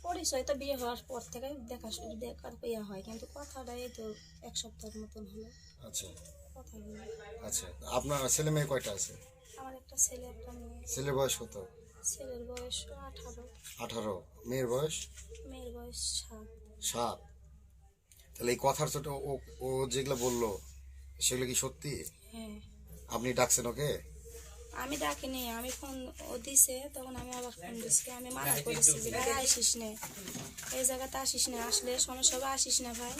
পরিচয় তো বিয়ে হওয়ার পর থেকে দেখার ইয়ে হয়, কিন্তু কথাটা এই তো 1 সপ্তাহের মতন হলো আচ্ছা কথা বলি। আচ্ছা, আপনার ছেলে মেয়ে কয়টা আছে? আমার একটা ছেলে একটা মেয়ে। ছেলের বয়স কত? ছেলের বয়স 18, 18। মেয়ের বয়স? মেয়ের বয়স 7। 7। তাহলে এই কথার ছোট ও ও যেগুলো বললো সেগুলো কি সত্যি? হ্যাঁ, আপনি ডাকছেন ওকে? আমি ডাকিনি, আমি ফোন ও দিছে, তখন আমি আবার ফোন দিছি, আমি মানা করেছি যে ভাই আসিস না, এই জায়গাতে আসিস না, আসলে সমস্যা হবে, আসিস না ভাই।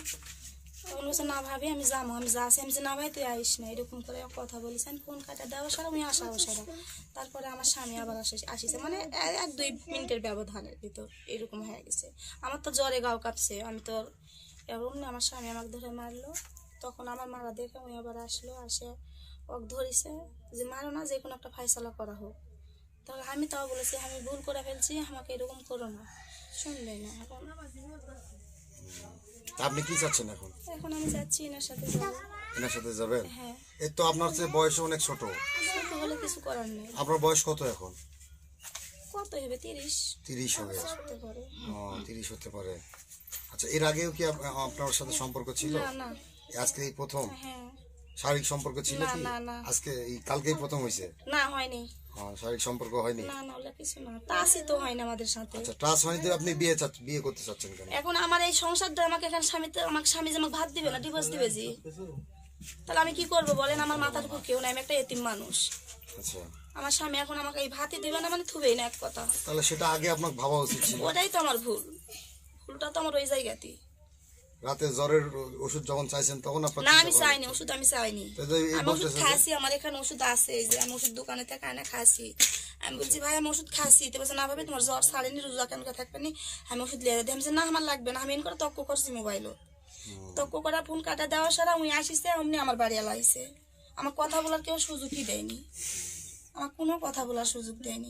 তখন বলছে না ভাবি আমি যাবো, আমি যাচ্ছি, আমি যে না ভাই তুই আইস না, এরকম করে কথা বলেছেন। ফোন কাটা দেওয়া সারা আমি আসাও সারা। তারপরে আমার স্বামী আবার আসিছে, মানে 1-2 মিনিটের ব্যবধানের ভিতর এরকম হয়ে গেছে। আমার তো জ্বরে গাও কাঁপছে, আমি তো এরকম না, আমার স্বামী আমাকে ধরে মারলো। তখন আমার মারা দেখে উনি আবার আসলো, আসে ওকে ধরিছে যে মারো না, যে কোনো একটা ফাইসলা করা হোক। তখন আমি তাও বলেছি আমি ভুল করে ফেলছি, আমাকে এরকম করো না, শুনলে না। এখন আপনি কি চাচ্ছেন এখন? এখন আমি যাচ্ছি এনার সাথে যাবো। এনার সাথে যাবেন? হ্যাঁ, এই তো আপনার চেয়ে বয়স অনেক ছোট। ছোট হলে কিছু করার নেই। আপনার বয়স কত এখন? কত হবে, 30 30 হবে। হতে পারে। ও 30 হতে পারে। আচ্ছা, এর আগেও কি আপনার সাথে সম্পর্ক ছিল? না না। আজকে এই প্রথম? হ্যাঁ। শারীরিক সম্পর্ক ছিল না কি? না না। আজকে এই কালকেই প্রথম হয়েছে? না হয়নি। শারীরিক সম্পর্ক হয়নি? না না, ওগুলো কিছু না, তাসই তো হয় না আমাদের সাথে। আচ্ছা, ট্রান্স হয়নি তো আপনি বিয়ে করতে চাচ্ছেন কেন? এখন আমার এই সংসারটা, আমাকে এখানে আমাকে স্বামী যে আমাকে ভাত দিবে না, ডিভোর্স দিবে জি, তাহলে আমি কি করবো বলেন? আমার মাথার উপর কেউ নাই, আমি একটা এতিম মানুষ। আচ্ছা, আমার স্বামী এখন আমাকে এই ভাতই দিবে না, মানে থুবেই না, এক কথা। তাহলে সেটা আগে আপনার ভাবা উচিত ছিল। ওটাই তো আমার ভুল, ভুলটা তো আমার ওই জায়গাতেই। রাতে জ্বরের ওষুধ যখন চাইছেন তখন আপনার না আমি চাইনি ওষুধ, আমি চাইনি। তো এই আমি ওষুধ বলতেছে যে- খাসি, আমার এখানে ওষুধ আছে, এই যে আমি ওষুধ দোকানে থেকে আনা খাসি। আমি বলছি ভাই আমি ওষুধ খাসি, তো বলছে না ভাবে তোমার জ্বর ছাড়েনি, রোজা কেন থাকবে নি, আমি ওষুধ লিয়ে দিই। আমি বলছি, না আমার লাগবে না, আমি এন করে তক্ক করছি মোবাইলও, তক্ক করা ফোন কাটা দেওয়া সারা উনি আসিছে, অমনি আমার বাড়ি এলাইছে। আমার কথা বলার কেউ সুযোগই দেয়নি, আমার কোনো কথা বলার সুযোগ দেয়নি।